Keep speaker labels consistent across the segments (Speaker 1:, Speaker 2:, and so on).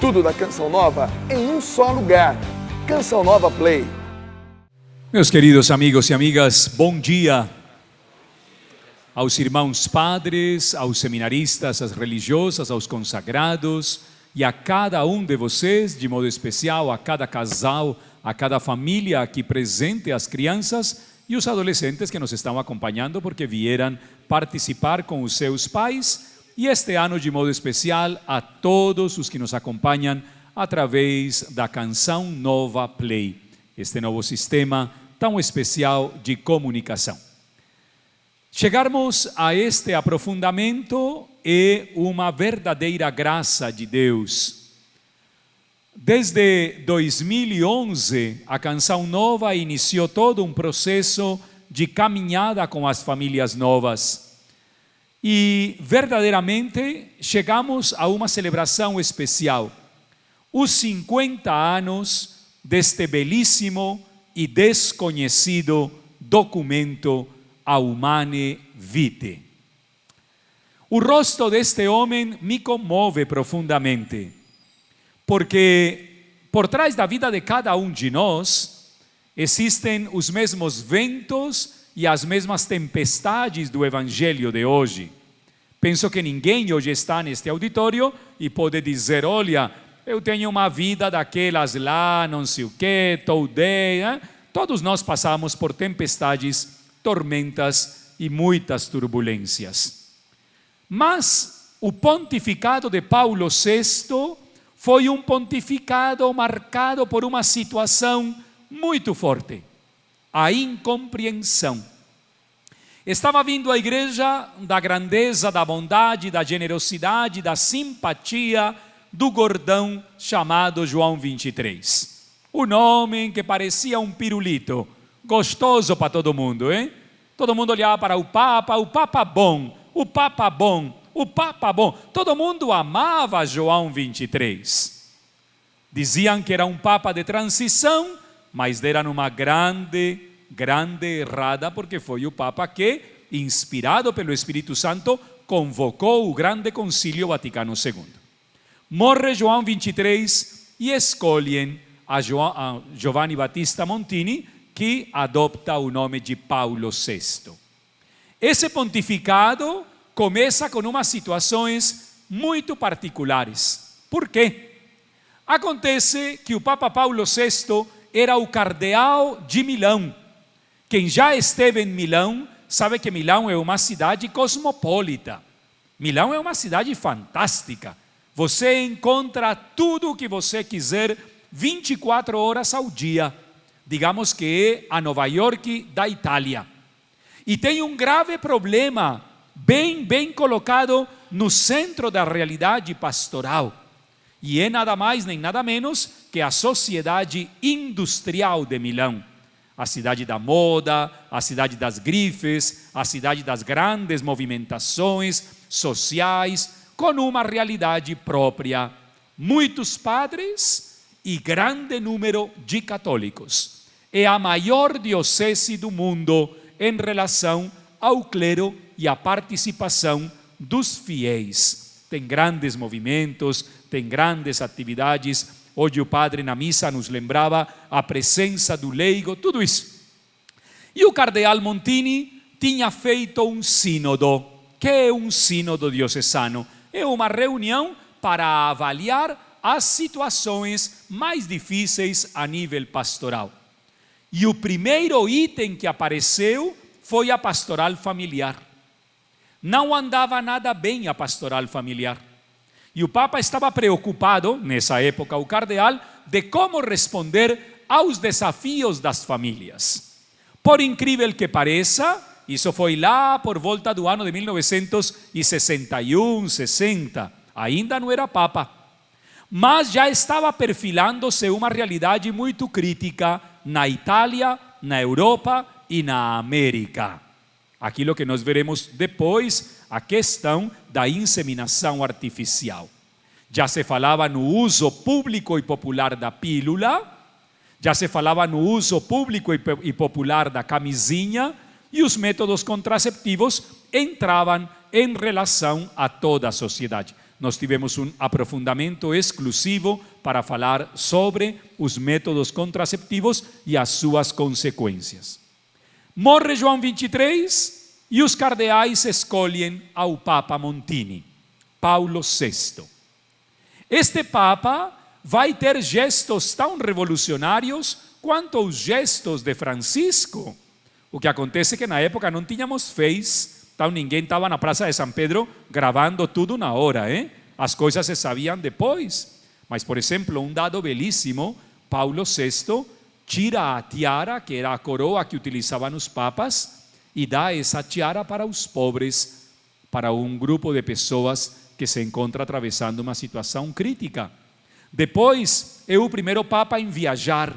Speaker 1: Tudo da Canção Nova em um só lugar. Canção Nova Play.
Speaker 2: Meus queridos amigos e amigas, bom dia aos irmãos padres, aos seminaristas, às religiosas, aos consagrados e a cada um de vocês, de modo especial, a cada casal, a cada família aqui presente, as crianças e os adolescentes que nos estão acompanhando porque vieram participar com os seus pais, e este ano de modo especial a todos os que nos acompanham através da Canção Nova Play, este novo sistema tão especial de comunicação. Chegarmos a este aprofundamento é uma verdadeira graça de Deus. Desde 2011, a Canção Nova iniciou todo um processo de caminhada com as famílias novas. E verdadeiramente chegamos a uma celebração especial. Os 50 anos deste belíssimo e desconhecido documento Humanae Vitae. O rosto deste homem me comove profundamente, porque por trás da vida de cada um de nós existem os mesmos ventos e as mesmas tempestades do Evangelho de hoje. Penso que ninguém hoje está neste auditório e pode dizer: olha, eu tenho uma vida daquelas lá, não sei o que, today. Todos nós passamos por tempestades, tormentas e muitas turbulências. Mas o pontificado de Paulo VI foi um pontificado marcado por uma situação muito forte: a incompreensão. Estava vindo à igreja da grandeza, da bondade, da generosidade, da simpatia do gordão chamado João 23. Um homem que parecia um pirulito, gostoso para todo mundo, hein? Todo mundo olhava para o Papa bom, o Papa bom, o Papa bom. Todo mundo amava João 23. Diziam que era um Papa de transição, mas deram uma grande errada, porque foi o Papa que, inspirado pelo Espírito Santo, convocou o grande Concílio Vaticano II. Morre João 23 e escolhem a Giovanni Battista Montini, que adopta o nome de Paulo VI. Esse pontificado começa com umas situações muito particulares. Por quê? Acontece que o Papa Paulo VI era o cardeal de Milão. Quem já esteve em Milão sabe que Milão é uma cidade cosmopolita. Milão é uma cidade fantástica. Você encontra tudo o que você quiser 24 horas ao dia. Digamos que é a Nova York da Itália. E tem um grave problema, bem colocado no centro da realidade pastoral. E é nada mais nem nada menos que a sociedade industrial de Milão. A cidade da moda, a cidade das grifes, a cidade das grandes movimentações sociais, com uma realidade própria. Muitos padres e grande número de católicos. É a maior diocese do mundo em relação ao clero e à participação dos fiéis. Tem grandes movimentos, tem grandes atividades. Hoje o padre na missa nos lembrava a presença do leigo, tudo isso. E o cardeal Montini tinha feito um sínodo. Que é um sínodo diocesano? É uma reunião para avaliar as situações mais difíceis a nível pastoral. E o primeiro item que apareceu foi a pastoral familiar. Não andava nada bem a pastoral familiar. E o Papa estava preocupado, nessa época, o cardeal, de como responder aos desafios das famílias. Por incrível que pareça, isso foi lá por volta do ano de 1961, 60. Ainda não era Papa. Mas já estava perfilando-se uma realidade muito crítica na Itália, na Europa e na América. Aquilo que nós veremos depois, a questão da inseminação artificial. Já se falava no uso público e popular da pílula, já se falava no uso público e popular da camisinha, e os métodos contraceptivos entravam em relação a toda a sociedade. nós tivemos um aprofundamento exclusivo para falar sobre os métodos contraceptivos e as suas consequências. Morre João 23 e os cardeais escolhem ao Papa Montini, Paulo VI. Este Papa vai ter gestos tão revolucionários quanto os gestos de Francisco. O que acontece é que na época não tínhamos Face, então ninguém estava na Praça de São Pedro gravando tudo na hora, As coisas se sabiam depois. Mas, por exemplo, um dado belíssimo, Paulo VI tira a tiara, que era a coroa que utilizavam os papas, e dá essa tiara para os pobres, para um grupo de pessoas que se encontra atravessando uma situação crítica. Depois, é o primeiro papa em viajar.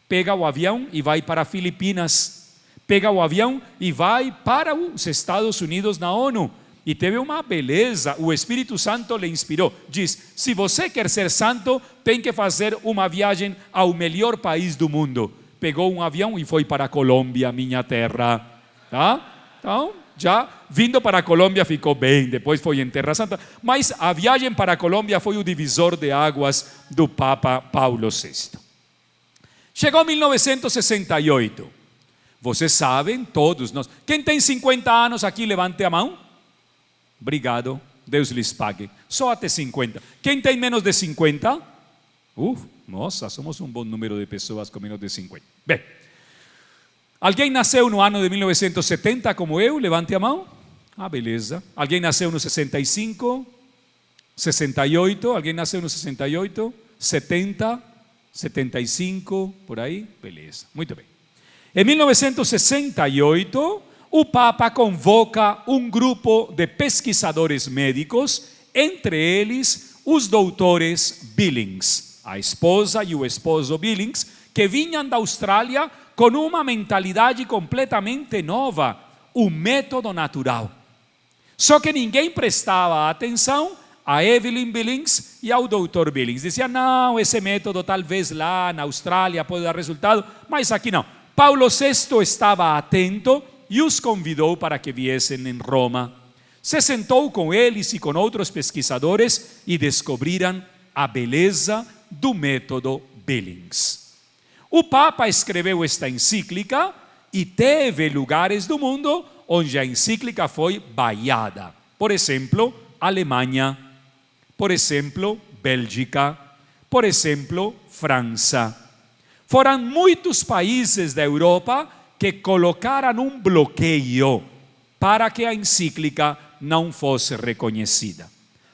Speaker 2: Pega o avião e vai para Filipinas. Pega o avião e vai para os Estados Unidos na ONU. E teve uma beleza, o Espírito Santo lhe inspirou. Diz, se você quer ser santo, tem que fazer uma viagem ao melhor país do mundo. Pegou um avião e foi para a Colômbia, minha terra. Tá? Então, já vindo para a Colômbia ficou bem, depois foi em Terra Santa. Mas a viagem para a Colômbia foi o divisor de águas do Papa Paulo VI. Chegou 1968. Vocês sabem, todos nós. Quem tem 50 anos aqui, levante a mão. Obrigado, Deus lhes pague. Só até 50. Quem tem menos de 50? Nossa, somos um bom número de pessoas com menos de 50. Bem, alguém nasceu no ano de 1970 como eu? Levante a mão. Beleza. Alguém nasceu no 65? 68? Alguém nasceu no 68? 70? 75? Por aí? Beleza. Muito bem. Em 1968, o Papa convoca um grupo de pesquisadores médicos, entre eles os doutores Billings, a esposa e o esposo Billings, que vinham da Austrália com uma mentalidade completamente nova, o método natural. Só que ninguém prestava atenção a Evelyn Billings e ao Dr. Billings. Dizia, não, esse método talvez lá na Austrália pode dar resultado, mas aqui não. Paulo VI estava atento e os convidou para que viessem em Roma. Se sentou com eles e com outros pesquisadores e descobriram a beleza do método Billings. O Papa escreveu esta encíclica e teve lugares do mundo onde a encíclica foi vaiada. Por exemplo, Alemanha. Por exemplo, Bélgica. Por exemplo, França. Foram muitos países da Europa que colocaram um bloqueio para que a encíclica não fosse reconhecida.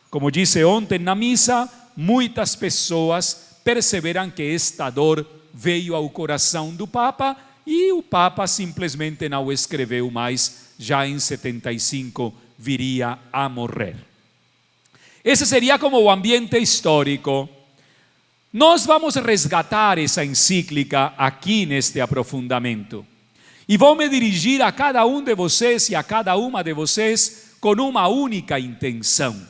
Speaker 2: Como disse ontem na missa, muitas pessoas perceberam que esta dor veio ao coração do Papa e o Papa simplesmente não escreveu mais, já em 75 viria a morrer. Esse seria como o ambiente histórico. Nós vamos resgatar essa encíclica aqui neste aprofundamento. E vou me dirigir a cada um de vocês e a cada uma de vocês com uma única intenção.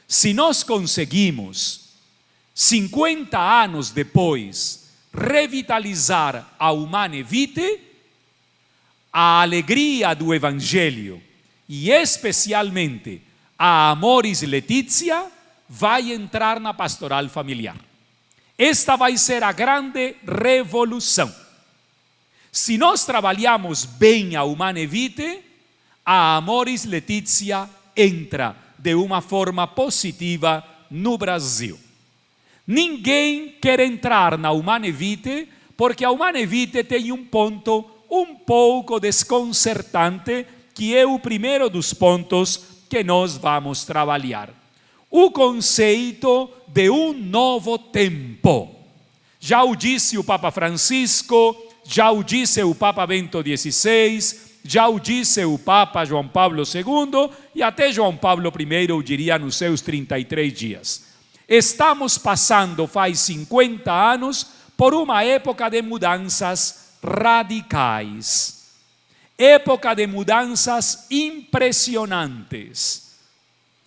Speaker 2: Se nós conseguimos, 50 anos depois, revitalizar a Humane Vitae, a alegria do Evangelho e especialmente a Amoris Laetitia vai entrar na pastoral familiar. Esta vai ser a grande revolução. Se nós trabalhamos bem a Humane Vitae, a Amoris Laetitia entra de uma forma positiva no Brasil. Ninguém quer entrar na Humane Vitae porque a Humane Vitae tem um ponto um pouco desconcertante, que é o primeiro dos pontos que nós vamos trabalhar. O conceito de um novo tempo. Já o disse o Papa Francisco, já o disse o Papa Bento XVI, já o disse o Papa João Paulo II e até João Paulo I o diria nos seus 33 dias. Estamos passando, faz 50 anos, por uma época de mudanças radicais. Época de mudanças impressionantes.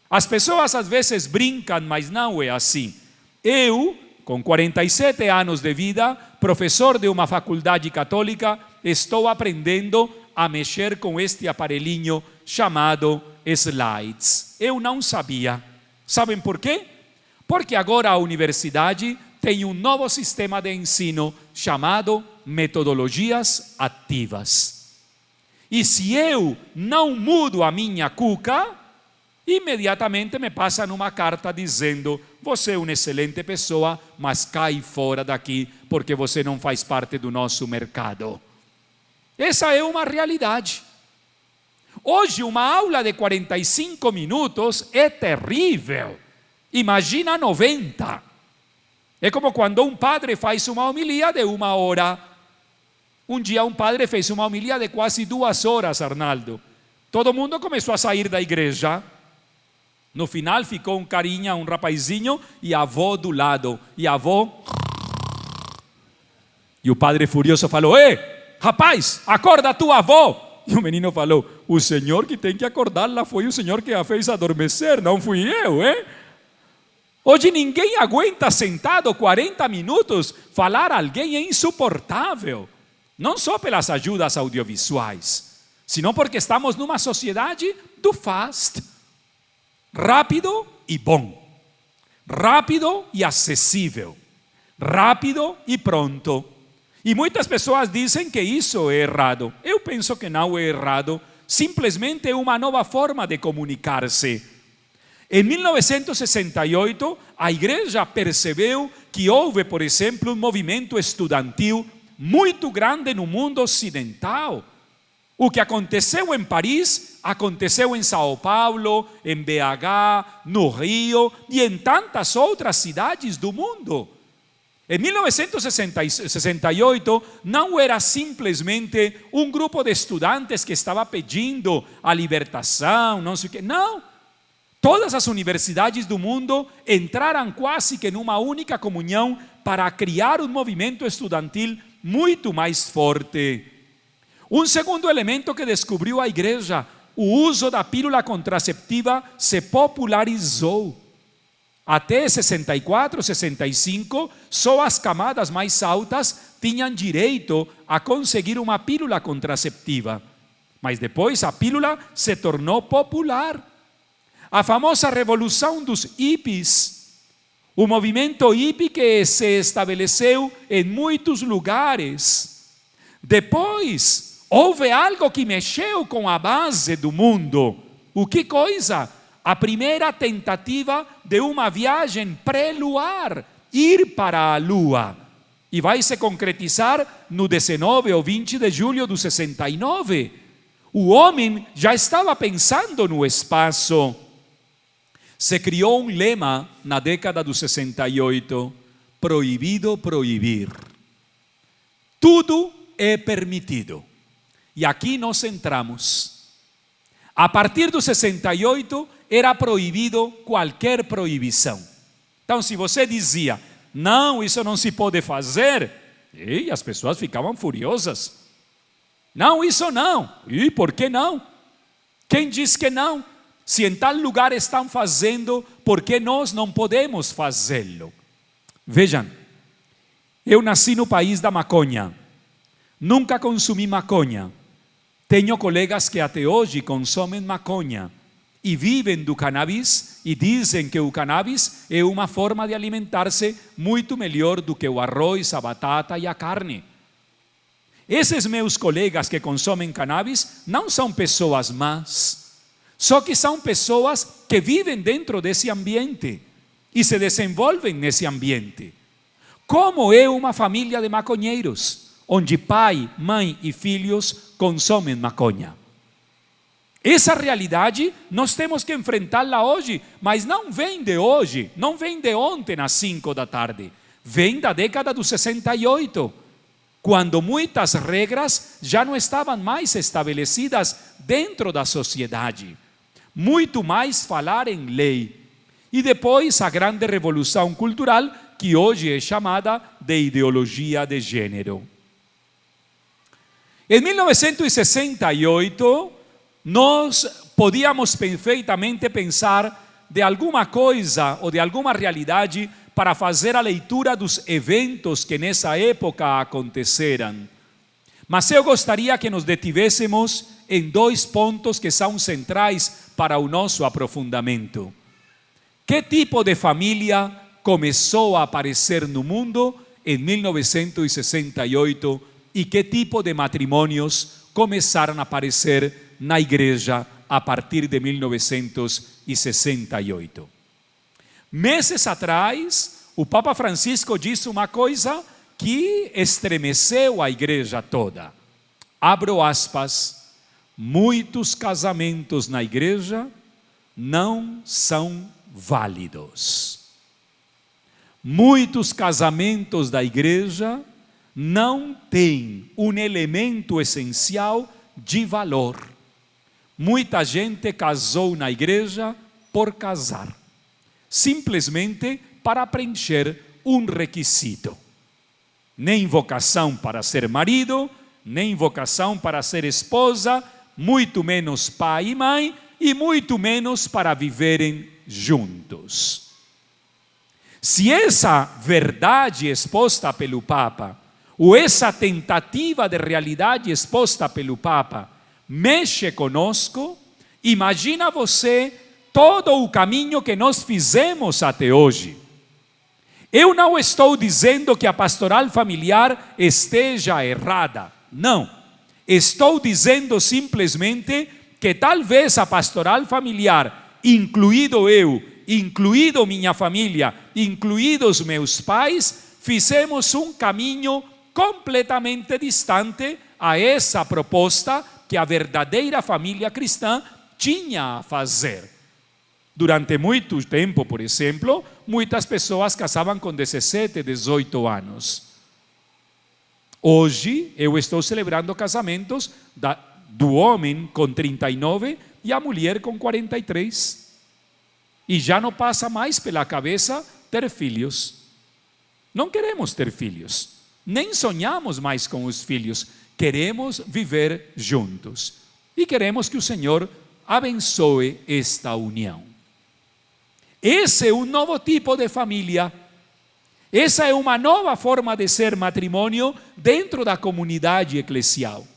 Speaker 2: As pessoas às vezes brincam, mas não é assim. Eu, com 47 anos de vida, professor de uma faculdade católica, estou aprendendo a mexer com este aparelhinho chamado slides. Eu não sabia. Sabem por quê? Porque agora a universidade tem um novo sistema de ensino chamado metodologias ativas. E se eu não mudo a minha cuca, imediatamente me passam uma carta dizendo: você é uma excelente pessoa, mas cai fora daqui porque você não faz parte do nosso mercado. Essa é uma realidade. Hoje uma aula de 45 minutos é terrível. Imagina 90. É como quando um padre faz uma homilia de 1 hora. Um dia um padre fez uma homilia de quase 2 horas, Arnaldo. Todo mundo começou a sair da igreja. No final ficou um carinha, um rapazinho e a avó do lado. E a avó... E o padre furioso falou: rapaz, acorda a tua avó. E o menino falou: o senhor que tem que acordá-la foi o senhor que a fez adormecer, não fui eu, Hoje ninguém aguenta sentado 40 minutos, falar a alguém é insuportável. Não só pelas ajudas audiovisuais, senão porque estamos numa sociedade do fast. Rápido e bom. Rápido e acessível. Rápido e pronto. E muitas pessoas dizem que isso é errado. Eu penso que não é errado. Simplesmente é uma nova forma de comunicar-se. Em 1968, a igreja percebeu que houve, por exemplo, um movimento estudantil muito grande no mundo ocidental. O que aconteceu em Paris, aconteceu em São Paulo, em BH, no Rio e em tantas outras cidades do mundo. Em 1968, não era simplesmente um grupo de estudantes que estava pedindo a libertação, não sei o quê. Não. Todas as universidades do mundo entraram quase que numa única comunhão para criar um movimento estudantil muito mais forte. Um segundo elemento que descobriu a igreja: o uso da pílula contraceptiva se popularizou. Até 64, 65, só as camadas mais altas tinham direito a conseguir uma pílula contraceptiva. Mas depois a pílula se tornou popular. A famosa revolução dos hippies, o movimento hippie que se estabeleceu em muitos lugares. Depois, houve algo que mexeu com a base do mundo. O que coisa? A primeira tentativa de uma viagem pré-luar, ir para a Lua. E vai se concretizar no 19 ou 20 de julho de 69. O homem já estava pensando no espaço. Se criou um lema na década de 68: proibido proibir. Tudo é permitido. E aqui nós entramos. A partir do 68 era proibido qualquer proibição. Então, se você dizia: não, isso não se pode fazer, e as pessoas ficavam furiosas. Não, isso não. E por que não? Quem diz que não? Se em tal lugar estão fazendo, por que nós não podemos fazê-lo? Vejam, eu nasci no país da maconha. Nunca consumi maconha. Tenho colegas que até hoje consomem maconha e vivem do cannabis e dizem que o cannabis é uma forma de alimentar-se muito melhor do que o arroz, a batata e a carne. Esses meus colegas que consomem cannabis não são pessoas más. Só que são pessoas que vivem dentro desse ambiente e se desenvolvem nesse ambiente. Como é uma família de maconheiros, onde pai, mãe e filhos consomem maconha. Essa realidade nós temos que enfrentá-la hoje, mas não vem de hoje, não vem de ontem às 5 da tarde. Vem da década de 68, quando muitas regras já não estavam mais estabelecidas dentro da sociedade. Muito mais falar em lei. E depois a grande revolução cultural, que hoje é chamada de ideologia de gênero. Em 1968, nós podíamos perfeitamente pensar de alguma coisa ou de alguma realidade para fazer a leitura dos eventos que nessa época aconteceram. Mas eu gostaria que nos detivéssemos em 2 pontos que são centrais para o nosso aprofundamento. Que tipo de família começou a aparecer no mundo em 1968 e que tipo de matrimônios começaram a aparecer na igreja a partir de 1968. Meses atrás, o Papa Francisco disse uma coisa que estremeceu a igreja toda. Abro aspas, muitos casamentos na igreja não são válidos. Muitos casamentos da igreja não têm um elemento essencial de valor. Muita gente casou na igreja por casar, simplesmente para preencher um requisito. Nem vocação para ser marido, nem vocação para ser esposa, muito menos pai e mãe, e muito menos para viverem juntos. Se essa verdade exposta pelo Papa, ou essa tentativa de realidade exposta pelo Papa, mexe conosco, imagina você todo o caminho que nós fizemos até hoje. Eu não estou dizendo que a pastoral familiar esteja errada, não. Estou dizendo simplesmente que talvez a pastoral familiar, incluído eu, incluído minha família, incluídos meus pais, fizemos um caminho completamente distante a essa proposta que a verdadeira família cristã tinha a fazer. Durante muito tempo, por exemplo, muitas pessoas casavam com 17, 18 anos. Hoje, eu estou celebrando casamentos do homem com 39 e a mulher com 43. E já não passa mais pela cabeça ter filhos. Não queremos ter filhos. Nem sonhamos mais com os filhos. Queremos viver juntos. E queremos que o Senhor abençoe esta união. Esse é um novo tipo de família. Essa é uma nova forma de ser matrimônio dentro da comunidade eclesial.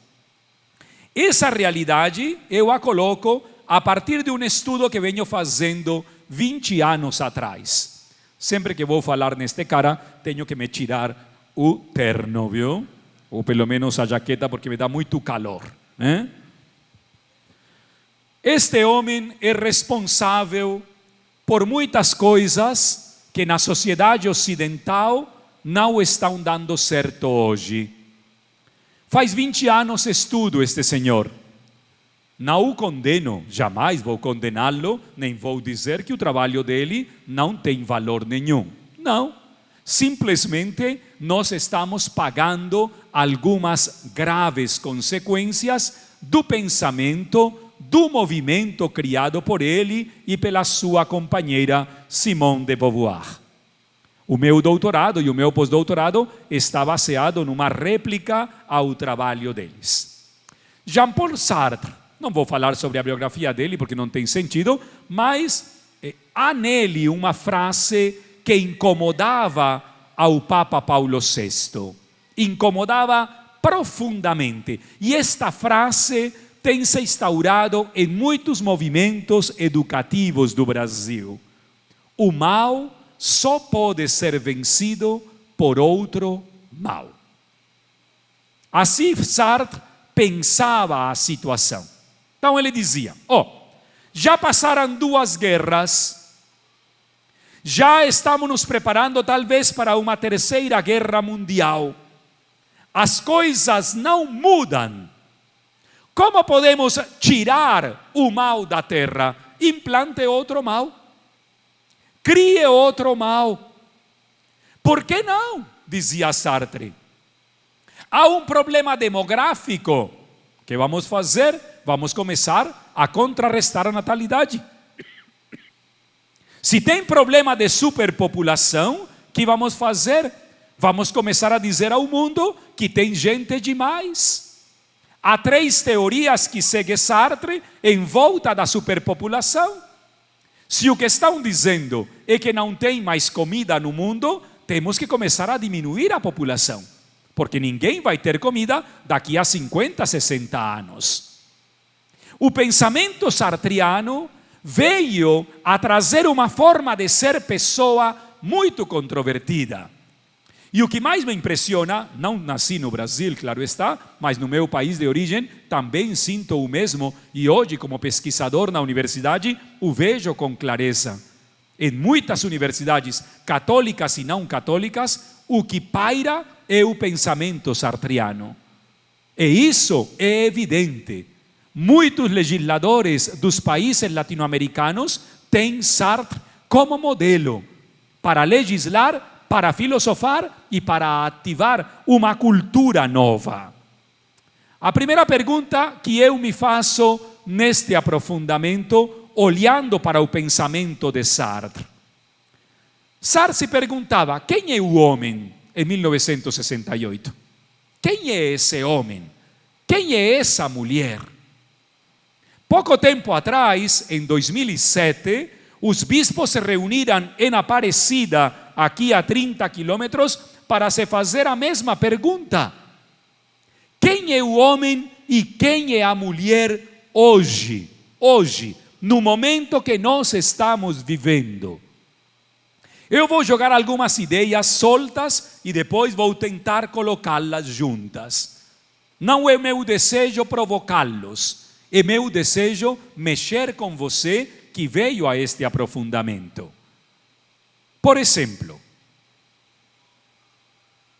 Speaker 2: Essa realidade eu a coloco a partir de um estudo que venho fazendo 20 anos atrás. Sempre que vou falar neste cara, tenho que me tirar o terno, viu? Ou pelo menos a jaqueta, porque me dá muito calor. Este homem é responsável por muitas coisas que na sociedade ocidental não estão dando certo hoje. Faz 20 anos estudo este senhor. Não o condeno, jamais vou condená-lo, nem vou dizer que o trabalho dele não tem valor nenhum. Não, simplesmente nós estamos pagando algumas graves consequências do pensamento, do movimento criado por ele e pela sua companheira Simone de Beauvoir. O meu doutorado e o meu pós-doutorado está baseado numa réplica ao trabalho deles. Jean-Paul Sartre, não vou falar sobre a biografia dele porque não tem sentido, mas há nele uma frase que incomodava ao Papa Paulo VI. Incomodava profundamente. E esta frase tem se instaurado em muitos movimentos educativos do Brasil. O mal só pode ser vencido por outro mal. Assim Sartre pensava a situação. Então ele dizia, já passaram 2 guerras, já estamos nos preparando talvez para uma 3ª guerra mundial. As coisas não mudam. Como podemos tirar o mal da terra? Implante outro mal. Crie outro mal. Por que não? Dizia Sartre. Há um problema demográfico. O que vamos fazer? Vamos começar a contrarrestar a natalidade. Se tem problema de superpopulação, o que vamos fazer? Vamos começar a dizer ao mundo que tem gente demais. Há 3 teorias que segue Sartre em volta da superpopulação. Se o que estão dizendo é que não tem mais comida no mundo, temos que começar a diminuir a população, porque ninguém vai ter comida daqui a 50, 60 anos. O pensamento sartriano veio a trazer uma forma de ser pessoa muito controvertida. E o que mais me impressiona, não nasci no Brasil, claro está, mas no meu país de origem também sinto o mesmo, e hoje, como pesquisador na universidade, o vejo com clareza. Em muitas universidades católicas e não católicas, o que paira é o pensamento sartriano. E isso é evidente. Muitos legisladores dos países latino-americanos têm Sartre como modelo para legislar, para filosofar e para ativar uma cultura nova. A primeira pergunta que eu me faço neste aprofundamento, olhando para o pensamento de Sartre. Sartre se perguntava: quem é o homem em 1968? Quem é esse homem? Quem é essa mulher? Pouco tempo atrás, em 2007, os bispos se reuniram em Aparecida, aqui a 30 quilômetros, para se fazer a mesma pergunta. Quem é o homem e quem é a mulher hoje? Hoje, no momento que nós estamos vivendo. Eu vou jogar algumas ideias soltas e depois vou tentar colocá-las juntas. Não é meu desejo provocá-los, é meu desejo mexer com você que veio a este aprofundamento. Por exemplo,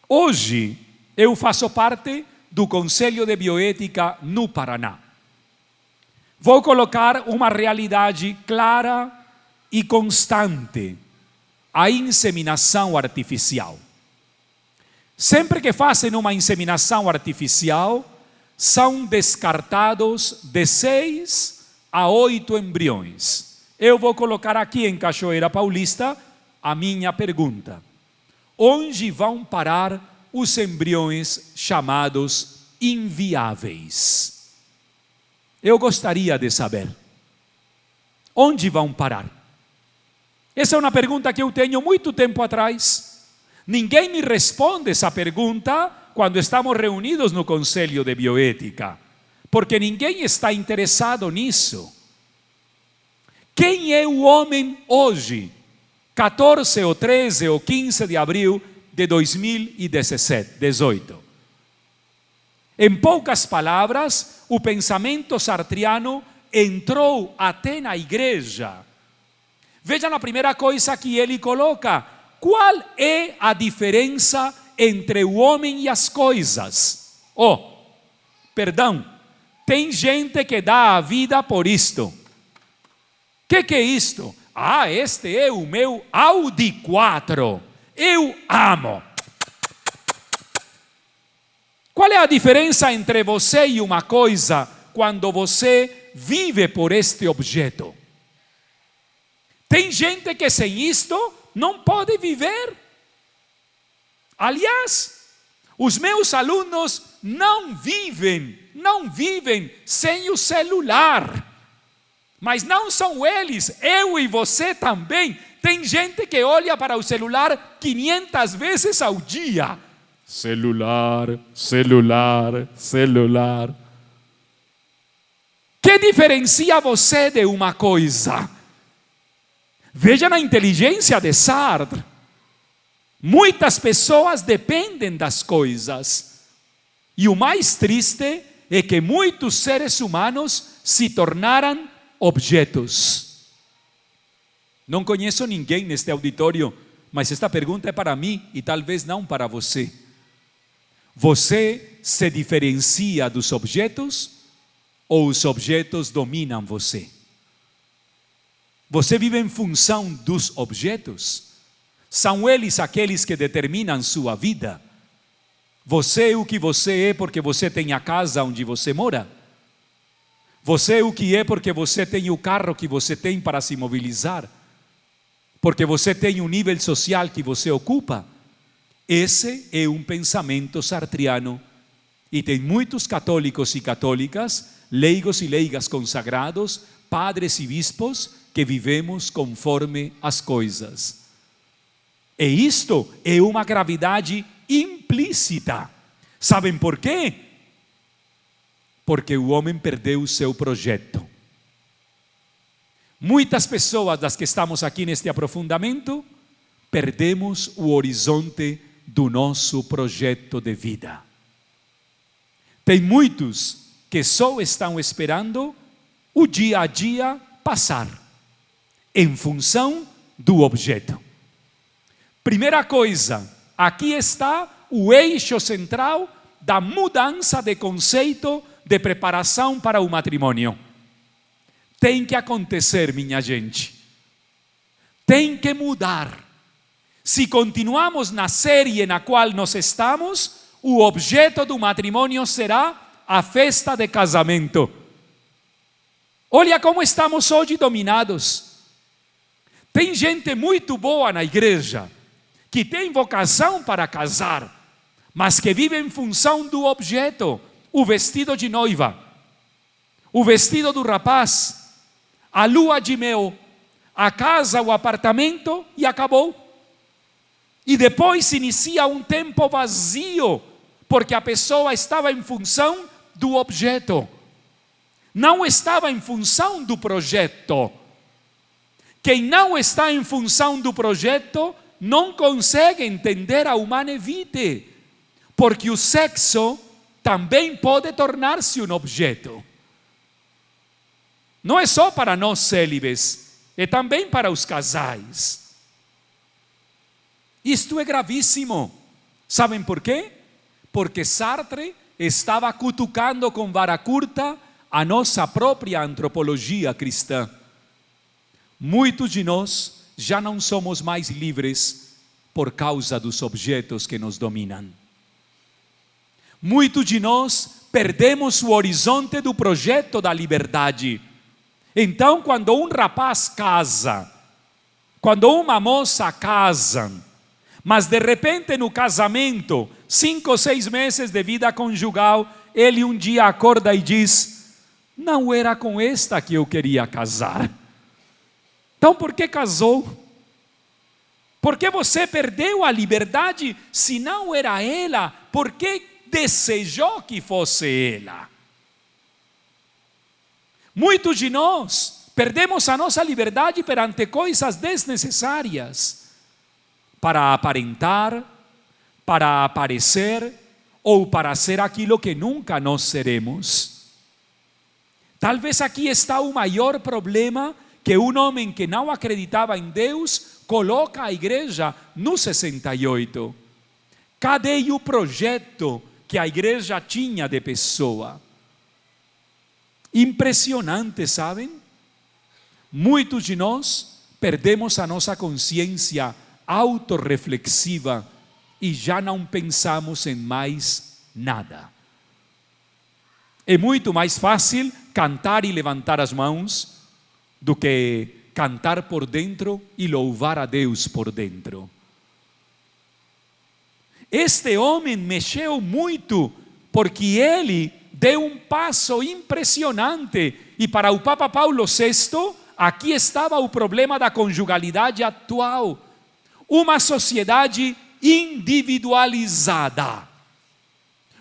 Speaker 2: hoje eu faço parte do Conselho de Bioética no Paraná. Vou colocar uma realidade clara e constante: a inseminação artificial. Sempre que fazem uma inseminação artificial, são descartados de 6 a 8 embriões. Eu vou colocar aqui em Cachoeira Paulista a minha pergunta: onde vão parar os embriões chamados inviáveis? Eu gostaria de saber. Onde vão parar? Essa é uma pergunta que eu tenho muito tempo atrás. Ninguém me responde essa pergunta quando estamos reunidos no Conselho de Bioética, porque ninguém está interessado nisso. Quem é o homem hoje, 14 ou 13 ou 15 de abril de 2018? Em poucas palavras, o pensamento sartriano entrou até na igreja. Vejam a primeira coisa que ele coloca: qual é a diferença entre o homem e as coisas? Perdão, tem gente que dá a vida por isto. O que é isto? Este é o meu Audi 4, eu amo. Qual é a diferença entre você e uma coisa quando você vive por este objeto? Tem gente que sem isto não pode viver. Aliás, os meus alunos não vivem sem o celular. Mas não são eles, eu e você também. Tem gente que olha para o celular 500 vezes ao dia. Celular, celular, celular. Que diferencia você de uma coisa? Vejam a inteligência de Sartre. Muitas pessoas dependem das coisas. E o mais triste é que muitos seres humanos se tornaram objetos. Não conheço ninguém neste auditório, mas esta pergunta é para mim e talvez não para você. Você se diferencia dos objetos ou os objetos dominam você? Você vive em função dos objetos? São eles aqueles que determinam sua vida? Você é o que você é porque você tem a casa onde você mora? Você é o que é porque você tem o carro que você tem para se mobilizar? Porque você tem um nível social que você ocupa? Esse é um pensamento sartriano. E tem muitos católicos e católicas, leigos e leigas consagrados, padres e bispos, que vivemos conforme as coisas. E isto é uma gravidade implícita. Sabem por quê? Porque o homem perdeu o seu projeto. Muitas pessoas das que estamos aqui neste aprofundamento perdemos o horizonte do nosso projeto de vida. Tem muitos que só estão esperando o dia a dia passar, em função do objeto. Primeira coisa, aqui está o eixo central da mudança de conceito de preparação para o matrimônio. Tem que acontecer, minha gente. Tem que mudar. Se continuamos na série na qual nós estamos, o objeto do matrimônio será a festa de casamento. Olha como estamos hoje dominados. Tem gente muito boa na igreja, que tem vocação para casar, mas que vive em função do objeto, o vestido de noiva, o vestido do rapaz, a lua de mel, a casa, o apartamento e acabou. E depois se inicia um tempo vazio, porque a pessoa estava em função do objeto, não estava em função do projeto. Quem não está em função do projeto não consegue entender a humana vida, porque o sexo também pode tornar-se um objeto. Não é só para nós célibes, é também para os casais. Isto é gravíssimo. Sabem por quê? Porque Sartre estava cutucando com vara curta a nossa própria antropologia cristã. Muitos de nós já não somos mais livres por causa dos objetos que nos dominam. Muitos de nós perdemos o horizonte do projeto da liberdade. Então, quando um rapaz casa, quando uma moça casa, mas de repente no casamento, 5 ou 6 meses de vida conjugal, ele um dia acorda e diz: não era com esta que eu queria casar. Então por que casou? Por que você perdeu a liberdade se não era ela? Por que desejou que fosse ela? Muitos de nós perdemos a nossa liberdade perante coisas desnecessárias, para aparentar, para aparecer ou para ser aquilo que nunca nós seremos. Talvez aqui está o maior problema que um homem que não acreditava em Deus coloca a igreja no 68. Cadê o projeto que a igreja tinha de pessoa? Impressionante, sabem? Muitos de nós perdemos a nossa consciência autorreflexiva e já não pensamos em mais nada. É muito mais fácil cantar e levantar as mãos do que cantar por dentro e louvar a Deus por dentro. Este homem mexeu muito porque ele deu um passo impressionante. E para o Papa Paulo VI, aqui estava o problema da conjugalidade atual. Uma sociedade individualizada.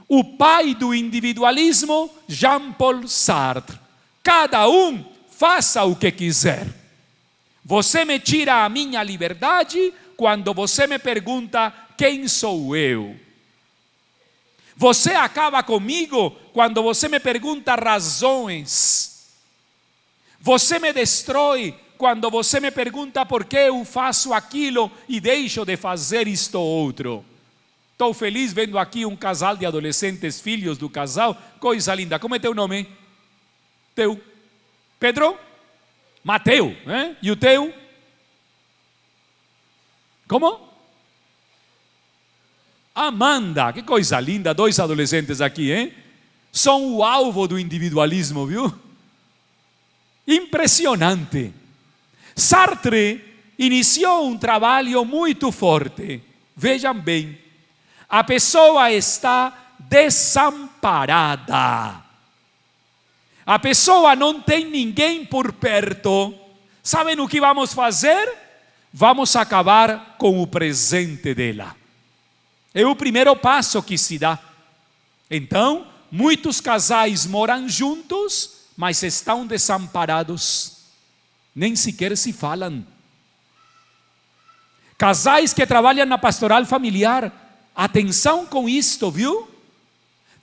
Speaker 2: O pai do individualismo, Jean-Paul Sartre. Cada um faça o que quiser. Você me tira a minha liberdade quando você me pergunta quem sou eu. Você acaba comigo quando você me pergunta razões. Você me destrói quando você me pergunta por que eu faço aquilo e deixo de fazer isto ou outro. Estou feliz vendo aqui um casal de adolescentes, filhos do casal. Coisa linda. Como é teu nome? Teu? Pedro? Mateu. E o teu? Como? Amanda. Que coisa linda. 2 adolescentes aqui, hein? São o alvo do individualismo, viu? Impressionante. Sartre iniciou um trabalho muito forte. Vejam bem, a pessoa está desamparada. A pessoa não tem ninguém por perto. Sabem o que vamos fazer? Vamos acabar com o presente dela. É o primeiro passo que se dá. Então, muitos casais moram juntos, mas estão desamparados. nem sequer se falam. Casais que trabalham na pastoral familiar, atenção com isto, viu?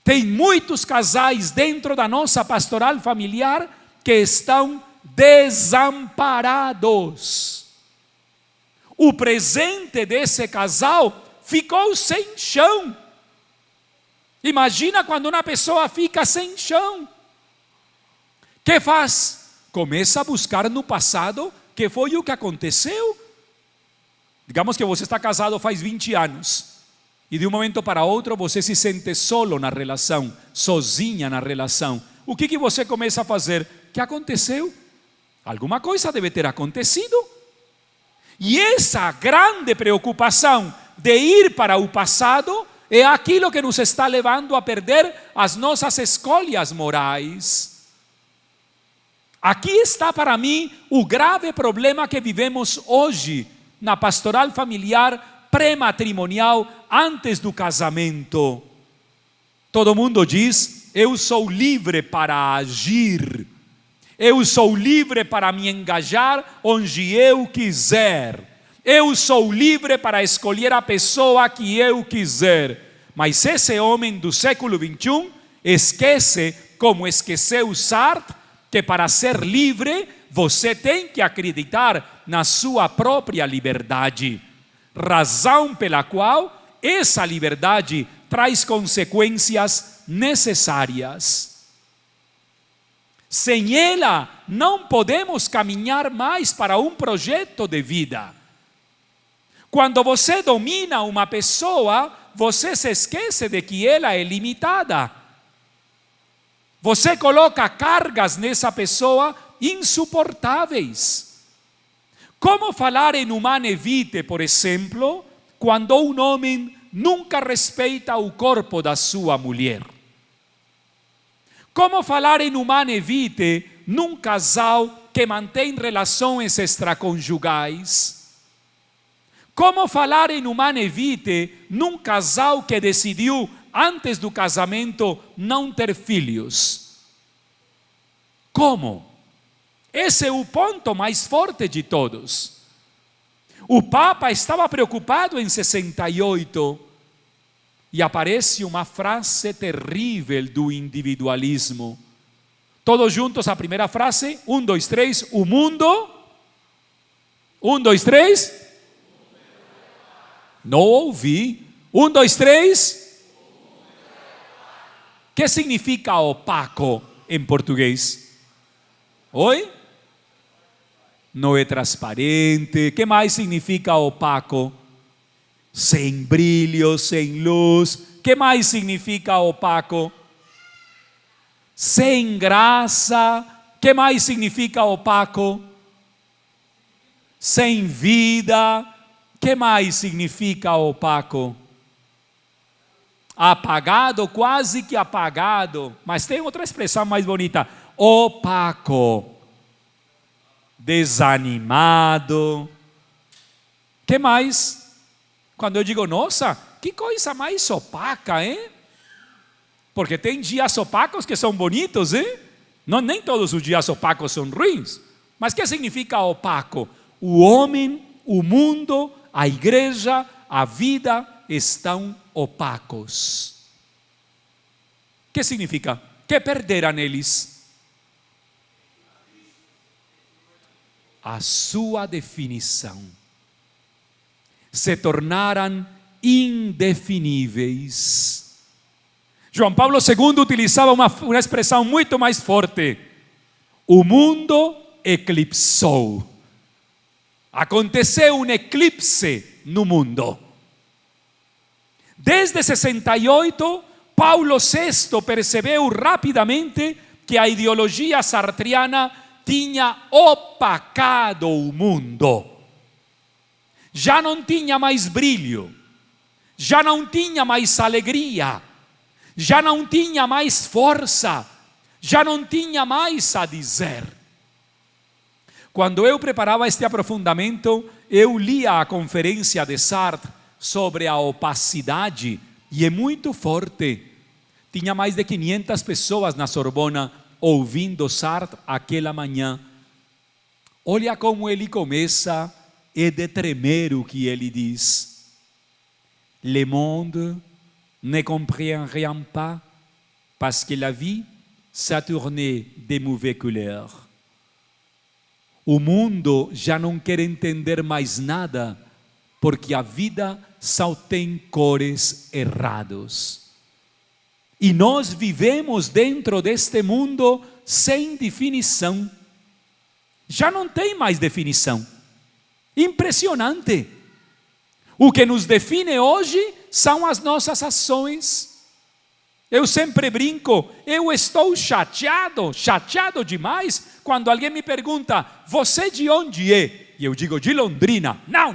Speaker 2: Tem muitos casais dentro da nossa pastoral familiar que estão desamparados. O presente desse casal ficou sem chão. Imagina quando uma pessoa fica sem chão. O que faz? Começa a buscar no passado que foi o que aconteceu. Digamos que você está casado faz 20 anos e de um momento para outro você se sente solo na relação, sozinha na relação. O que você começa a fazer? O que aconteceu? Alguma coisa deve ter acontecido. E essa grande preocupação de ir para o passado é aquilo que nos está levando a perder as nossas escolhas morais. Aqui está para mim o grave problema que vivemos hoje na pastoral familiar pré-matrimonial, antes do casamento. Todo mundo diz: eu sou livre para agir, eu sou livre para me engajar onde eu quiser, eu sou livre para escolher a pessoa que eu quiser. Mas esse homem do século 21 esquece, como esqueceu Sartre, que para ser livre você tem que acreditar na sua própria liberdade, razão pela qual essa liberdade traz consequências necessárias. Sem ela, não podemos caminhar mais para um projeto de vida. Quando você domina uma pessoa, você se esquece de que ela é limitada. Você coloca cargas nessa pessoa insuportáveis. Como falar em humane vitae, por exemplo, quando um homem nunca respeita o corpo da sua mulher? Como falar em humane vitae num casal que mantém relações extraconjugais? Como falar em humane vitae num casal que decidiu, antes do casamento, não ter filhos? Como? Esse é o ponto mais forte de todos. O Papa estava preocupado em 68 e aparece uma frase terrível do individualismo. Todos juntos a primeira frase, 1, 2, 3, o mundo. 1, 2, 3. Não ouvi. 1, 2, 3. O que significa opaco em português? Oi? Não é transparente. O que mais significa opaco? Sem brilho, sem luz. O que mais significa opaco? Sem graça. O que mais significa opaco? Sem vida. O que mais significa opaco? Apagado, quase que apagado. Mas tem outra expressão mais bonita: opaco. Desanimado. Que mais? Quando eu digo, nossa, que coisa mais opaca, hein? Porque tem dias opacos que são bonitos, hein? Não, nem todos os dias opacos são ruins. Mas o que significa opaco? O homem, o mundo, a igreja, a vida estão opacos. O que significa? Que perderam eles a sua definição. Se tornaram indefiníveis. João Paulo II utilizava uma expressão muito mais forte: o mundo eclipsou. Aconteceu um eclipse no mundo. Desde 68, Paulo VI percebeu rapidamente que a ideologia sartriana tinha opacado o mundo. Já não tinha mais brilho, já não tinha mais alegria, já não tinha mais força, já não tinha mais a dizer. Quando eu preparava este aprofundamento, eu lia a conferência de Sartre sobre a opacidade, e é muito forte. Tinha mais de 500 pessoas na Sorbona ouvindo Sartre aquela manhã. olha como ele começa, é de tremer o que ele diz. Le monde ne comprend rien pas, parce que la vie s'est tournée de mauvaises couleurs. O mundo já não quer entender mais nada, porque a vida só tem cores errados. E nós vivemos dentro deste mundo sem definição. Já não tem mais definição. Impressionante. O que nos define hoje são as nossas ações. Eu sempre brinco, eu estou chateado demais, quando alguém me pergunta, você de onde é? E eu digo, de Londrina. Não.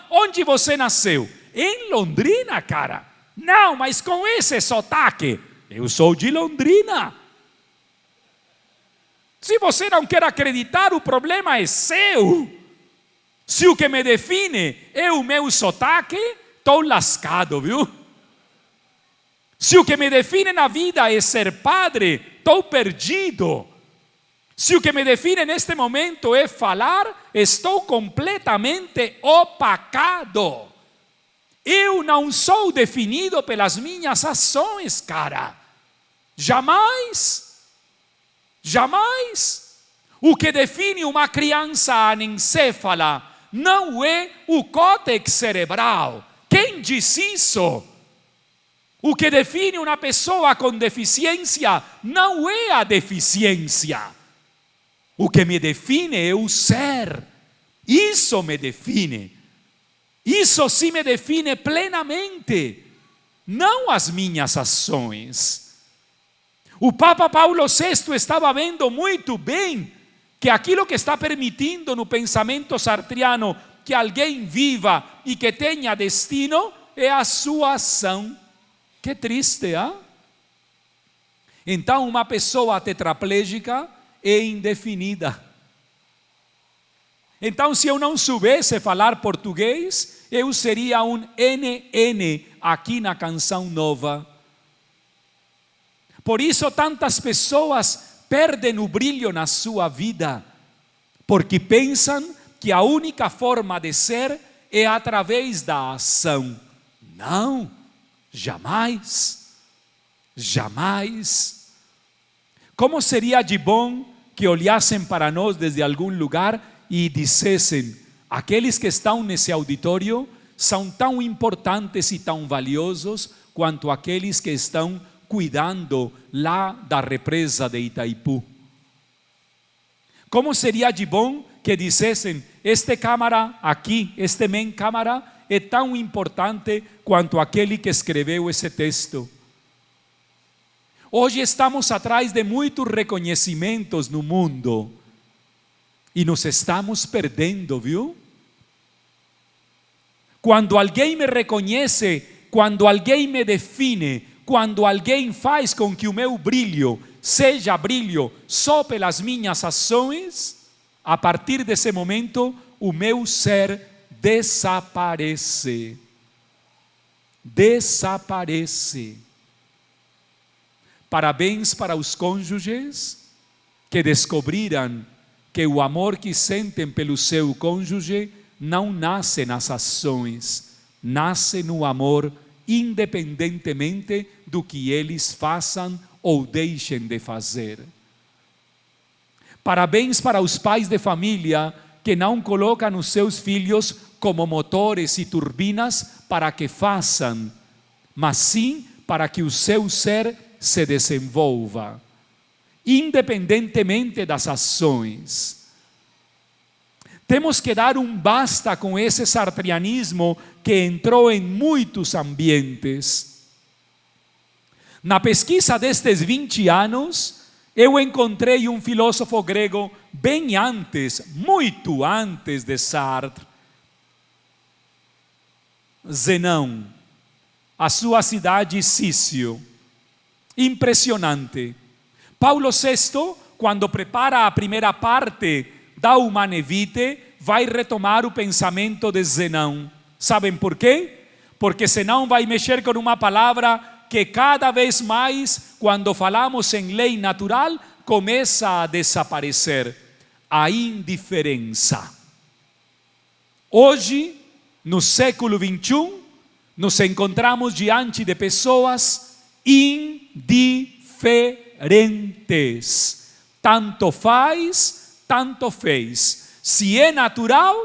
Speaker 2: Onde você nasceu? Em Londrina, cara. Não, mas com esse sotaque. Eu sou de Londrina. Se você não quer acreditar, o problema é seu. Se o que me define é o meu sotaque, estou lascado, viu? Se o que me define na vida é ser padre, estou perdido. Se o que me define neste momento é falar, estou completamente opacado. Eu não sou definido pelas minhas ações, cara. Jamais. O que define uma criança anencefala não é o córtex cerebral. Quem diz isso? O que define uma pessoa com deficiência não é a deficiência. O que me define é o ser. Isso me define. Isso sim me define plenamente, não as minhas ações. O Papa Paulo VI estava vendo muito bem que aquilo que está permitindo no pensamento sartriano que alguém viva e que tenha destino é a sua ação. Que triste, hein? Então, uma pessoa tetraplégica é indefinida. Então, se eu não soubesse falar português, eu seria um NN aqui na Canção Nova. Por isso, tantas pessoas perdem o brilho na sua vida, porque pensam que a única forma de ser é através da ação. Não, jamais. Como seria de bom que olhassem para nós desde algum lugar e dissessem, aqueles que estão nesse auditório são tão importantes e tão valiosos quanto aqueles que estão cuidando lá da represa de Itaipu. Como seria de bom que dissessem, este câmara aqui, este men câmara, é tão importante quanto aquele que escreveu esse texto. Hoje estamos atrás de muitos reconhecimentos no mundo e nos estamos perdendo, viu? Quando alguém me reconhece, quando alguém me define, quando alguém faz com que o meu brilho seja brilho só pelas minhas ações, a partir desse momento o meu ser desaparece. Parabéns para os cônjuges que descobriram que o amor que sentem pelo seu cônjuge não nasce nas ações, nasce no amor, independentemente do que eles façam ou deixem de fazer. Parabéns para os pais de família que não colocam os seus filhos como motores e turbinas para que façam, mas sim para que o seu ser se desenvolva, independentemente das ações. Temos que dar um basta com esse sartrianismo que entrou em muitos ambientes. Na pesquisa destes 20 anos, eu encontrei um filósofo grego bem antes, muito antes de Sartre, Zenão, a sua cidade Sísio. Impressionante. Paulo VI, quando prepara a primeira parte da Humane Vitae, vai retomar o pensamento de Zenão. Sabem por quê? Porque Zenão vai mexer com uma palavra que cada vez mais, quando falamos em lei natural, começa a desaparecer. a indiferença. Hoje, no século XXI, nos encontramos diante de pessoas indiferentes. Tanto faz, tanto fez. Se é natural,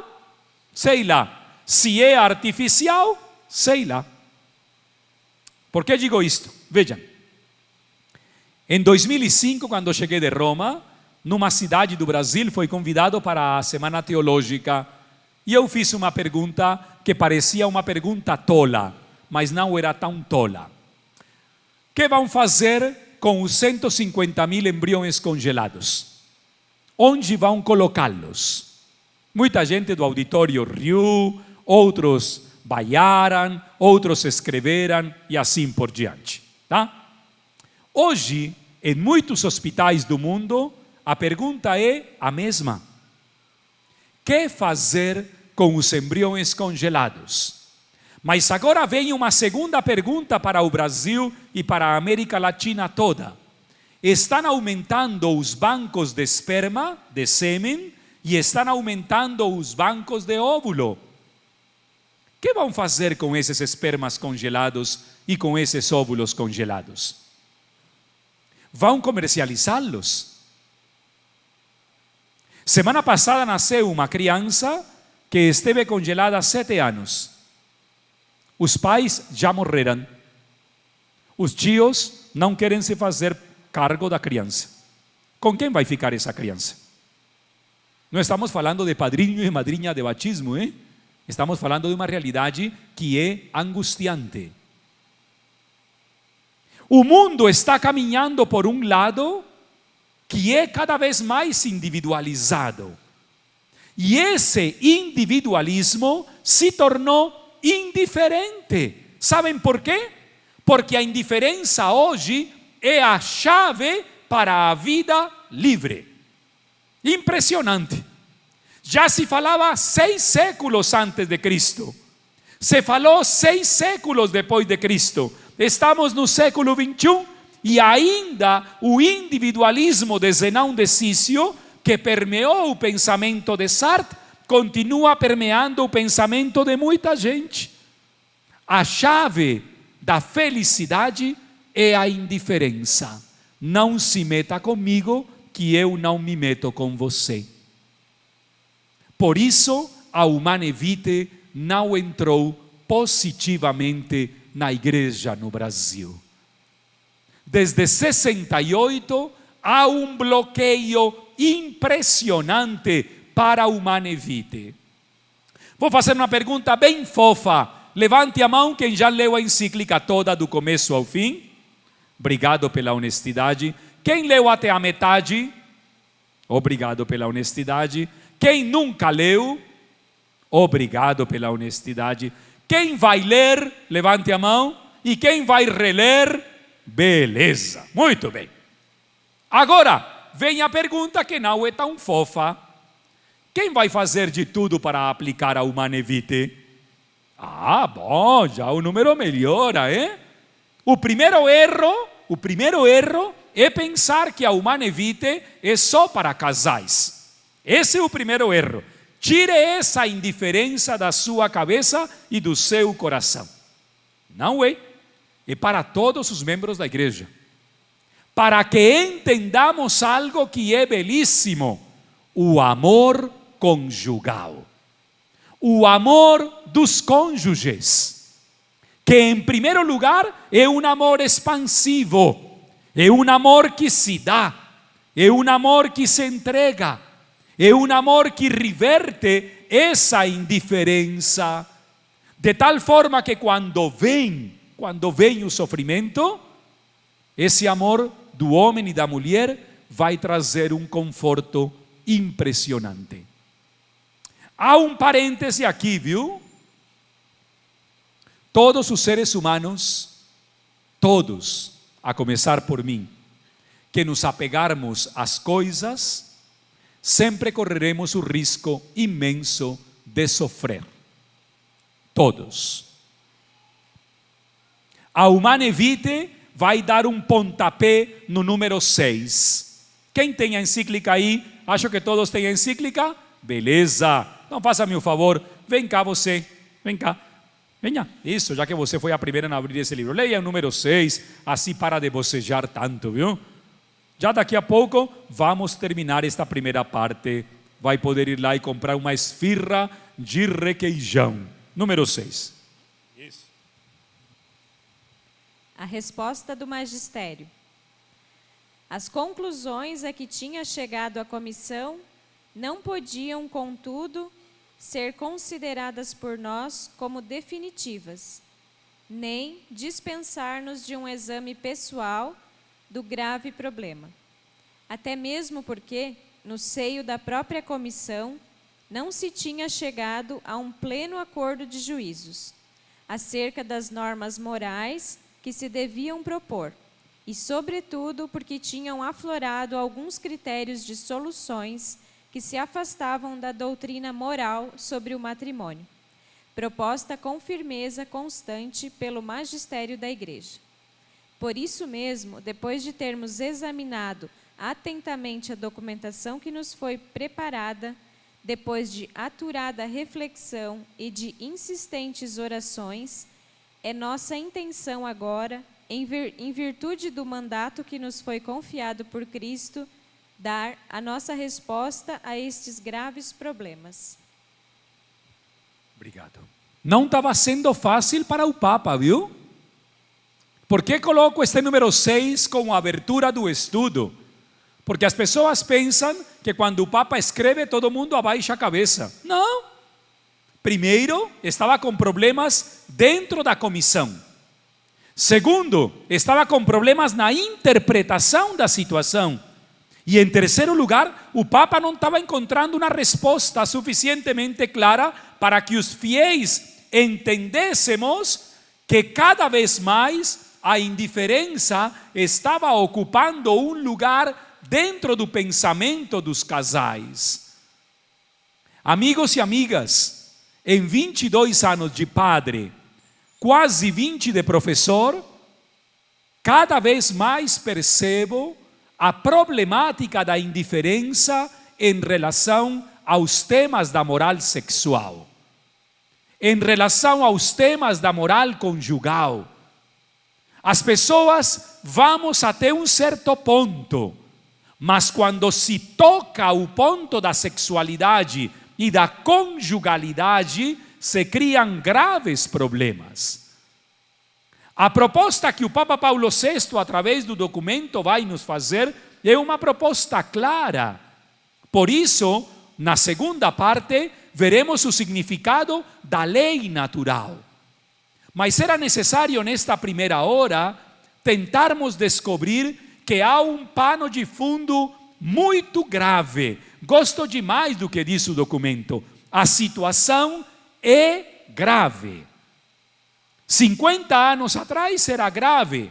Speaker 2: sei lá. Se é artificial, sei lá. Por que digo isto? Vejam. Em 2005, quando cheguei de Roma, numa cidade do Brasil, fui convidado para a Semana Teológica e eu fiz uma pergunta que parecia uma pergunta tola, mas não era tão tola. O que vão fazer com os 150.000 embriões congelados? Onde vão colocá-los? Muita gente do auditório riu, outros vaiaram, outros escreveram e assim por diante. Tá? Hoje, em muitos hospitais do mundo, a pergunta é a mesma. O que fazer com os embriões congelados? Mas agora vem uma segunda pergunta para o Brasil e para a América Latina toda. Estão aumentando os bancos de esperma, de sêmen, e estão aumentando os bancos de óvulo. O que vão fazer com esses espermas congelados e com esses óvulos congelados? Vão comercializá-los? Semana passada nasceu uma criança que esteve congelada há 7 anos. Os pais já morreram. Os tios não querem se fazer cargo da criança. Com quem vai ficar essa criança? Não estamos falando de padrinho e madrinha de batismo, hein? Estamos falando de uma realidade que é angustiante. O mundo está caminhando por um lado que é cada vez mais individualizado. E esse individualismo se tornou indiferente. Sabem por quê? Porque a indiferença hoje é a chave para a vida livre. Impressionante. Já se falava 6 séculos antes de Cristo. Se falou 6 séculos depois de Cristo. Estamos no século XXI e ainda o individualismo de Zenão de Cício, que permeou o pensamento de Sartre, continua permeando o pensamento de muita gente. A chave da felicidade é a indiferença. Não se meta comigo, que eu não me meto com você. Por isso, a Humane Vitae não entrou positivamente na igreja no Brasil. Desde 68, há um bloqueio impressionante para a Humane Vitae. Vou fazer uma pergunta bem fofa. Levante a mão quem já leu a encíclica toda do começo ao fim. Obrigado pela honestidade. Quem leu até a metade? Obrigado pela honestidade. Quem nunca leu? Obrigado pela honestidade. Quem vai ler? Levante a mão. E quem vai reler? Beleza, muito bem. Agora, vem a pergunta que não é tão fofa. Quem vai fazer de tudo para aplicar a Humane Vitae? Ah, bom, já o número melhora, hein? O primeiro erro é pensar que a Humane Vitae é só para casais. Esse é o primeiro erro. Tire essa indiferença da sua cabeça e do seu coração. Não é. É para todos os membros da igreja. Para que entendamos algo que é belíssimo: o amor conjugal. O amor dos cônjuges. Que em primeiro lugar é um amor expansivo. É um amor que se dá. É um amor que se entrega. É um amor que reverte essa indiferença. De tal forma que quando vem o sofrimento, esse amor do homem e da mulher vai trazer um conforto impressionante. Há um parêntese aqui, viu? Todos os seres humanos, todos, a começar por mim, que nos apegarmos às coisas, sempre correremos o risco imenso de sofrer. Todos. A Humane Vitae vai dar um pontapé no número 6. Quem tem a encíclica aí, Acho que todos têm encíclica. Beleza. Então faça-me o favor. Vem cá você. Vem cá. Venha. Isso, já que você foi a primeira a abrir esse livro. Leia o número 6. Assim para de bocejar tanto, viu? Já daqui a pouco vamos terminar esta primeira parte. Vai poder ir lá e comprar uma esfirra de requeijão. Número 6. Isso.
Speaker 3: A resposta do magistério. As conclusões a que tinha chegado a comissão não podiam, contudo, ser consideradas por nós como definitivas, nem dispensar-nos de um exame pessoal do grave problema. Até mesmo porque, no seio da própria comissão, não se tinha chegado a um pleno acordo de juízos acerca das normas morais que se deviam propor, e, sobretudo, porque tinham aflorado alguns critérios de soluções que se afastavam da doutrina moral sobre o matrimônio, proposta com firmeza constante pelo magistério da Igreja. Por isso mesmo, depois de termos examinado atentamente a documentação que nos foi preparada, depois de aturada reflexão e de insistentes orações, é nossa intenção agora, em virtude do mandato que nos foi confiado por Cristo, dar a nossa resposta a estes graves problemas.
Speaker 2: Obrigado. Não estava sendo fácil para o Papa, viu? Por que coloco este número 6 como abertura do estudo? Porque as pessoas pensam que quando o Papa escreve, todo mundo abaixa a cabeça. Não. Primeiro, estava com problemas dentro da comissão. Segundo, estava com problemas na interpretação da situação. E em terceiro lugar, o Papa não estava encontrando uma resposta suficientemente clara para que os fiéis entendêssemos que cada vez mais a indiferença estava ocupando um lugar dentro do pensamento dos casais. Amigos e amigas, em 22 anos de padre, quase 20 de professor, cada vez mais percebo a problemática da indiferença em relação aos temas da moral sexual, em relação aos temas da moral conjugal. As pessoas vamos até um certo ponto, mas quando se toca o ponto da sexualidade e da conjugalidade, se criam graves problemas. A proposta que o Papa Paulo VI, através do documento, vai nos fazer é uma proposta clara. Por isso, na segunda parte, veremos o significado da lei natural. Mas era necessário, nesta primeira hora, tentarmos descobrir que há um pano de fundo muito grave. Gosto demais do que diz o documento. A situação é grave. 50 anos atrás era grave.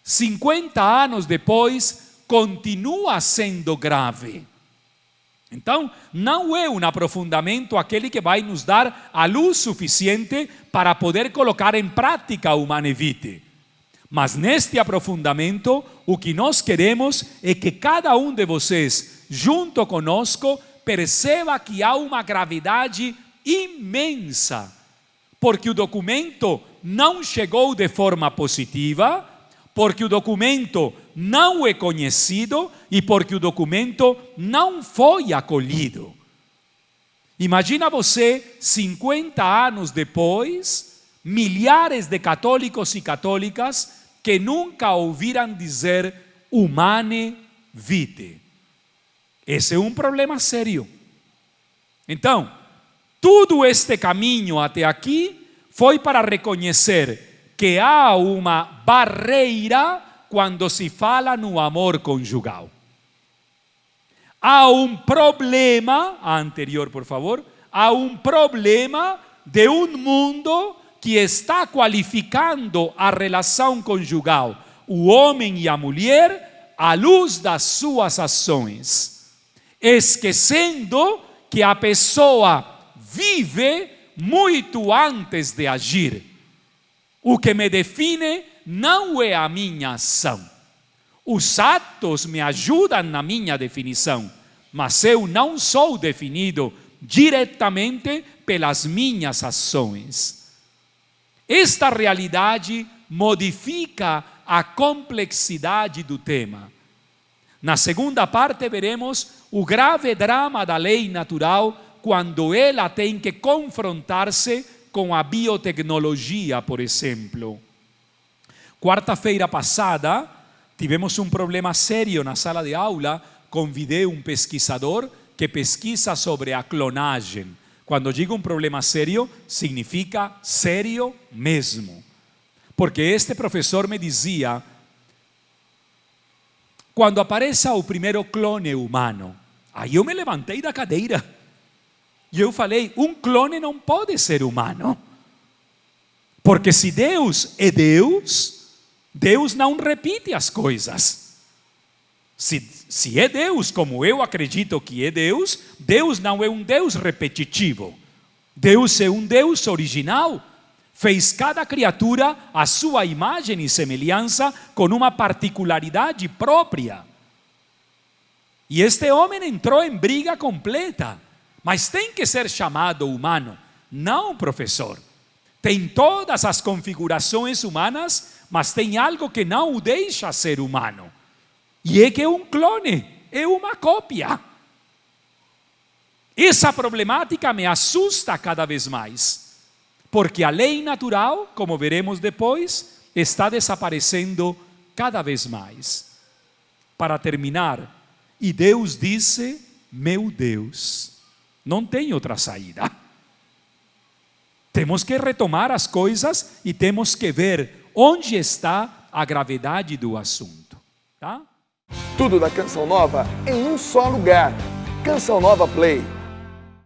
Speaker 2: 50 anos depois, continua sendo grave. Então, não é um aprofundamento aquele que vai nos dar a luz suficiente para poder colocar em prática o Humanae Vitae. Mas neste aprofundamento, o que nós queremos é que cada um de vocês, junto conosco, perceba que há uma gravidade imensa, porque o documento não chegou de forma positiva, porque o documento não é conhecido e porque o documento não foi acolhido. Imagina você, 50 anos depois, milhares de católicos e católicas que nunca ouviram dizer Humanae Vitae. Esse é um problema sério. Então, todo este caminho até aqui foi para reconhecer que há uma barreira quando se fala no amor conjugal. Há um problema, a anterior, por favor, há um problema de um mundo que está qualificando a relação conjugal, o homem e a mulher, à luz das suas ações, esquecendo que a pessoa vive muito antes de agir. O que me define não é a minha ação. Os atos me ajudam na minha definição, mas eu não sou definido diretamente pelas minhas ações. Esta realidade modifica a complexidade do tema. Na segunda parte veremos o grave drama da lei natural quando ela tem que confrontar-se com a biotecnologia, por exemplo. Quarta-feira passada, tivemos um problema sério na sala de aula. Convidei um pesquisador que pesquisa sobre a clonagem. Quando digo um problema sério, significa sério mesmo. Porque este professor me dizia, quando apareça o primeiro clone humano, aí eu me levantei da cadeira. E eu falei, um clone não pode ser humano. Porque se Deus é Deus, Deus não repite as coisas. Se é Deus, como eu acredito que é Deus, Deus não é um Deus repetitivo. Deus é um Deus original. Fez cada criatura à sua imagem e semelhança com uma particularidade própria. E este homem entrou em briga completa. Mas tem que ser chamado humano. Não, professor. Tem todas as configurações humanas, mas tem algo que não o deixa ser humano. E é que é um clone, é uma cópia. Essa problemática me assusta cada vez mais. Porque a lei natural, como veremos depois, está desaparecendo cada vez mais. Para terminar, e Deus disse, meu Deus, não tem outra saída. Temos que retomar as coisas e temos que ver onde está a gravidade do assunto. Tá?
Speaker 1: Tudo da Canção Nova em um só lugar. Canção Nova Play.